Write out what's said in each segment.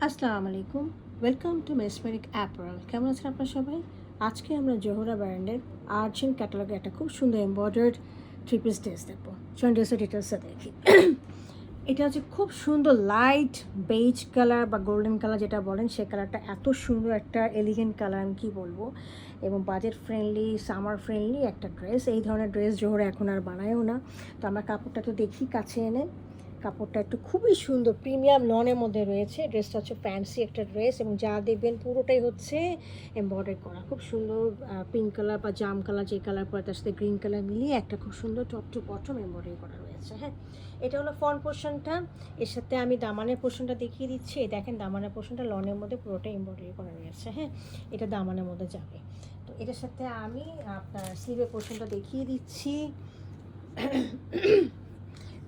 আসসালামু আলাইকুম, welcome to মেসমেরিক apparel. কেমন আছেন আপনারা সবাই? আজকে আমরা জোহরা ব্র্যান্ডের আর্জেন্ট ক্যাটালগে একটা খুব সুন্দর এমব্রয়ডার্ড থ্রি পিস ড্রেস দেখবো। চলুন ড্রেসের ডিটেলসটা দেখি। এটা হচ্ছে খুব সুন্দর লাইট বেজ কালার বা গোল্ডেন কালার যেটা বলেন, সে কালারটা এত সুন্দর একটা এলিগেন্ট কালার, আমি কী বলবো। এবং বাজেট ফ্রেন্ডলি, সামার ফ্রেন্ডলি একটা ড্রেস। এই ধরনের ড্রেস জোহরা এখন আর বানায়ও না। তো আমরা কাপড়টা তো দেখি কাছে এনে। কাপড়টা একটু খুবই সুন্দর প্রিমিয়াম লনের মধ্যে রয়েছে। ড্রেসটা হচ্ছে ফ্যান্সি একটা ড্রেস এবং যা দেখবেন পুরোটাই হচ্ছে এমব্রয়ডারি করা। খুব সুন্দর পিঙ্ক কালার বা জাম কালার, যে কালার পরে তার সাথে গ্রিন কালার মিলিয়ে একটা খুব সুন্দর টপ টু বটম এমব্রয়ডারি করা রয়েছে। হ্যাঁ, এটা হলো ফ্রন্ট পোর্শনটা। এর সাথে আমি দামানের পোর্শনটা দেখিয়ে দিচ্ছি। দেখেন দামানের পোর্শনটা লনের মধ্যে পুরোটা এমব্রয়ডারি করা রয়েছে। হ্যাঁ, এটা দামানের মধ্যে যাবে। তো এটার সাথে আমি আপনার স্লিভের পোর্শনটা দেখিয়ে দিচ্ছি।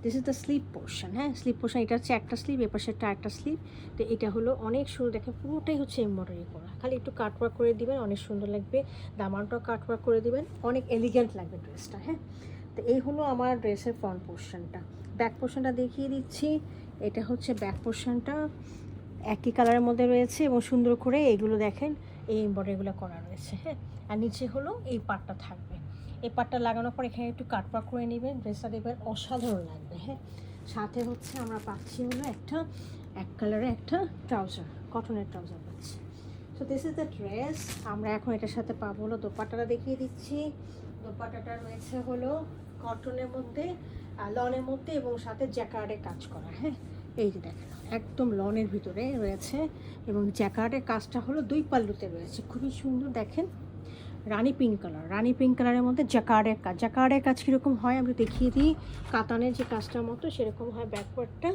This is the sleeve portion. হ্যাঁ, স্লিভ পোর্শন এটা হচ্ছে একটা স্লিভ, এ পাশেরটা একটা স্লিভ। তো এটা হলো অনেক সুন্দর, দেখেন পুরোটাই হচ্ছে এমব্রয়ডারি করা। খালি একটু কাটওয়ার্ক করে দিবেন, অনেক সুন্দর লাগবে। দামানটাও কাটওয়ার্ক করে দিবেন, অনেক এলিগেন্ট লাগবে ড্রেসটা। হ্যাঁ, তো এই হলো আমার ড্রেসের ফ্রন্ট পোর্শনটা। ব্যাক পোর্শনটা দেখিয়ে দিচ্ছি। এটা হচ্ছে ব্যাক পোর্শনটা, একই কালারের মধ্যে রয়েছে এবং সুন্দর করে এইগুলো দেখেন এই এমব্রয়ডারিগুলো করা রয়েছে। হ্যাঁ, আর নিচে হলো এই পার্টটা থাকবে। এই পার্টটা লাগানোর পর এখানে একটু কাটওয়ার্ক করে নেবেন, ড্রেসটা দেখবেন অসাধারণ লাগবে। হ্যাঁ, সাথে হচ্ছে আমরা পাচ্ছি হলো একটা এক কালারে একটা ট্রাউজার, কটনের ট্রাউজার পাচ্ছি। So this is the dress. আমরা এখন এটার সাথে পাবো হলো দোপাট্টাটা দেখিয়ে দিচ্ছি। দোপাট্টাটা রয়েছে হলো কটনের মধ্যে, লনের মধ্যে এবং সাথে জ্যাকার্ডে কাজ করা। হ্যাঁ, এই যে দেখেন একদম লনের ভিতরে রয়েছে এবং জ্যাকার্ডের কাজটা হলো দুই পাল্লুতে রয়েছে, খুবই সুন্দর। দেখেন রানি পিঙ্ক কালার, রানি পিঙ্ক কালারের মধ্যে জ্যাকার্ডের কাজ। জ্যাকার্ডের কাজ কীরকম হয় আমি দেখিয়ে দিই। কাতানের যে কাজটার মতো সেরকম হয় ব্যাকওয়ার্ডটা,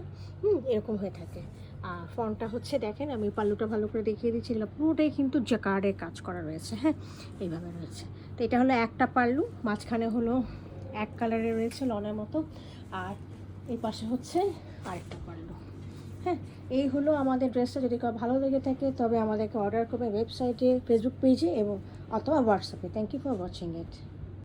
এরকম হয়ে থাকে। আর ফ্রন্টটা হচ্ছে দেখেন, আমি পাল্লুটা ভালো করে দেখিয়ে দিচ্ছি, এগুলো পুরোটাই কিন্তু জ্যাকার্ডের কাজ করা রয়েছে। হ্যাঁ, এইভাবে রয়েছে। তো এটা হলো একটা পাল্লু, মাঝখানে হলো এক কালারের রয়েছে লনের মতো, আর এই পাশে হচ্ছে আরেকটা পাল্লু। হ্যাঁ, এই হলো আমাদের ড্রেসটা। যদি কারো ভালো লেগে থাকে তবে আমাদেরকে অর্ডার করবে ওয়েবসাইটে, ফেসবুক পেজে এবং অথবা হোয়াটসঅ্যাপে। Thank you for watching it.